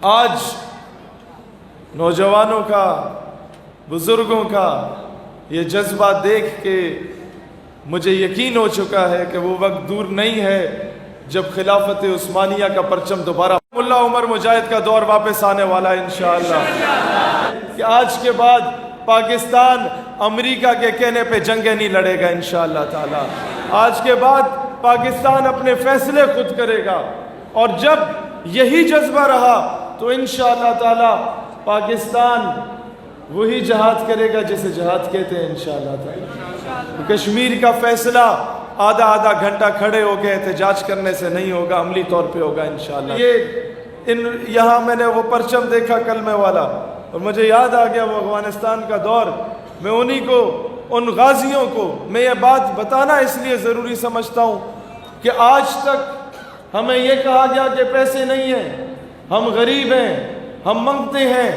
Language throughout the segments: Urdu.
آج نوجوانوں کا، بزرگوں کا یہ جذبہ دیکھ کے مجھے یقین ہو چکا ہے کہ وہ وقت دور نہیں ہے جب خلافت عثمانیہ کا پرچم دوبارہ ملا عمر مجاہد کا دور واپس آنے والا ہے انشاءاللہ، کہ آج کے بعد پاکستان امریکہ کے کہنے پہ جنگیں نہیں لڑے گا انشاءاللہ تعالی۔ آج کے بعد پاکستان اپنے فیصلے خود کرے گا، اور جب یہی جذبہ رہا تو انشاءاللہ تعالی پاکستان وہی جہاد کرے گا جسے جہاد کہتے ہیں انشاءاللہ تعالی۔ کشمیر کا فیصلہ آدھا گھنٹہ کھڑے ہو کے احتجاج کرنے سے نہیں ہوگا، عملی طور پہ ہوگا انشاءاللہ۔ یہاں میں نے وہ پرچم دیکھا کلمے والا، اور مجھے یاد آ گیا وہ افغانستان کا دور۔ میں انہی کو، ان غازیوں کو میں یہ بات بتانا اس لیے ضروری سمجھتا ہوں کہ آج تک ہمیں یہ کہا گیا کہ پیسے نہیں ہیں، ہم غریب ہیں، ہم منگتے ہیں،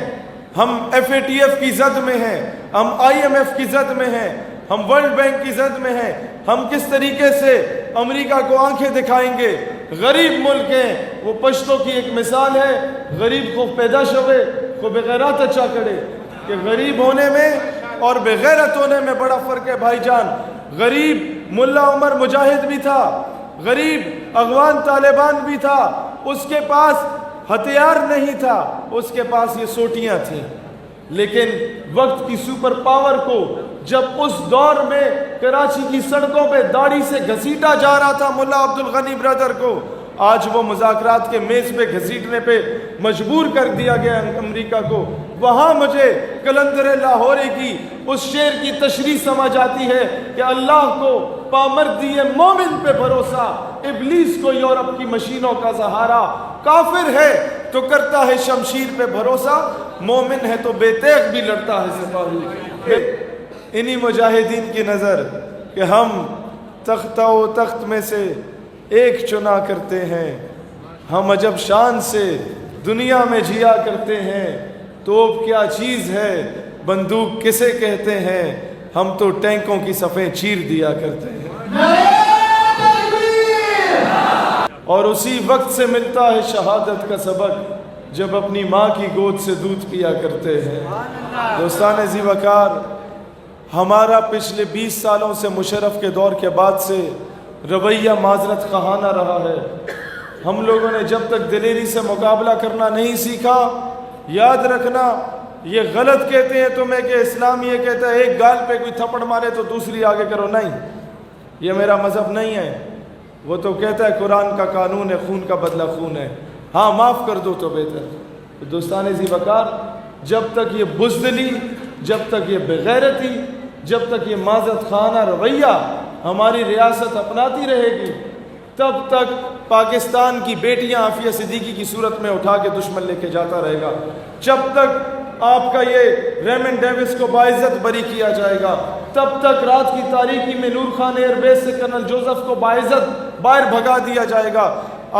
ہم FATF کی زد میں ہیں، ہم IMF کی زد میں ہیں، ہم ورلڈ بینک کی زد میں ہیں، ہم کس طریقے سے امریکہ کو آنکھیں دکھائیں گے۔ غریب ملک ہیں، وہ پشتوں کی ایک مثال ہے، غریب کو پیدا شوے کو بغیرات اچھا کرے، کہ غریب ہونے میں اور بغیرت ہونے میں بڑا فرق ہے بھائی جان۔ غریب ملا عمر مجاہد بھی تھا، غریب افغان طالبان بھی تھا، اس کے پاس ہتھیار نہیں تھا، اس کے پاس یہ سوٹیاں تھیں، لیکن وقت کی سپر پاور کو جب اس دور میں کراچی کی سڑکوں پہ داڑھی سے گھسیٹا جا رہا تھا ملا عبدالغنی برادر کو، آج وہ مذاکرات کے میز پہ گھسیٹنے پہ مجبور کر دیا گیا امریکہ کو۔ وہاں مجھے قلندر لاہوری کی اس شعر کی تشریح سمجھ آتی ہے کہ اللہ کو پامردی مومن پہ بھروسہ، ابلیس کو یورپ کی مشینوں کا سہارا، کافر ہے تو کرتا ہے شمشیر پہ بھروسہ، مومن ہے تو بے تیغ بھی لڑتا ہے سپاہی۔ انہی مجاہدین کی نظر کہ ہم تختہ و تخت میں سے ایک چنا کرتے ہیں، ہم عجب شان سے دنیا میں جیا کرتے ہیں، توپ کیا چیز ہے، بندوق کسے کہتے ہیں، ہم تو ٹینکوں کی صفیں چیر دیا کرتے ہیں۔ اور اسی وقت سے ملتا ہے شہادت کا سبق جب اپنی ماں کی گود سے دودھ پیا کرتے ہیں۔ دوستان ذی وقار، ہمارا پچھلے 20 سالوں سے مشرف کے دور کے بعد سے رویہ معذرت خواہانہ رہا ہے۔ ہم لوگوں نے جب تک دلیری سے مقابلہ کرنا نہیں سیکھا، یاد رکھنا یہ غلط کہتے ہیں تمہیں کہ اسلام یہ کہتا ہے ایک گال پہ کوئی تھپڑ مارے تو دوسری آگے کرو، نہیں، یہ میرا مذہب نہیں ہے۔ وہ تو کہتا ہے قرآن کا قانون ہے، خون کا بدلہ خون ہے، ہاں معاف کر دو تو بہتر۔ دوستان ذی وقار، جب تک یہ بزدلی، جب تک یہ بغیرتی، جب تک یہ معذرت خواہانہ رویہ ہماری ریاست اپناتی رہے گی، تب تک پاکستان کی بیٹیاں عافیہ صدیقی کی صورت میں اٹھا کے دشمن لے کے جاتا رہے گا۔ جب تک آپ کا یہ ریمن ڈیوس کو باعزت بری کیا جائے گا، تب تک رات کی تاریکی میں نور خان ایئر بیس سے کرنل جوزف کو باعزت باہر بھگا دیا جائے گا۔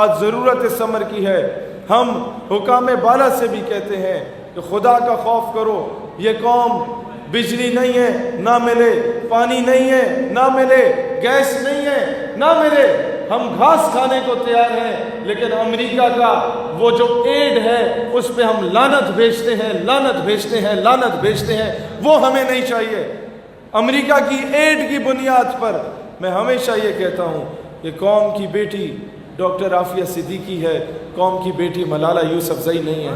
آج ضرورت اس امر کی ہے، ہم حکام بالا سے بھی کہتے ہیں کہ خدا کا خوف کرو۔ یہ قوم بجلی نہیں ہے نہ ملے، پانی نہیں ہے نہ ملے، گیس نہیں ہے نہ ملے، ہم گھاس کھانے کو تیار ہیں، لیکن امریکہ کا وہ جو ایڈ ہے اس پہ ہم لعنت بھیجتے ہیں، لعنت بھیجتے ہیں، لعنت بھیجتے ہیں، وہ ہمیں نہیں چاہیے۔ امریکہ کی ایڈ کی بنیاد پر میں ہمیشہ یہ کہتا ہوں کہ قوم کی بیٹی ڈاکٹر عافیہ صدیقی ہے، قوم کی بیٹی ملالہ یوسفزئی نہیں ہے۔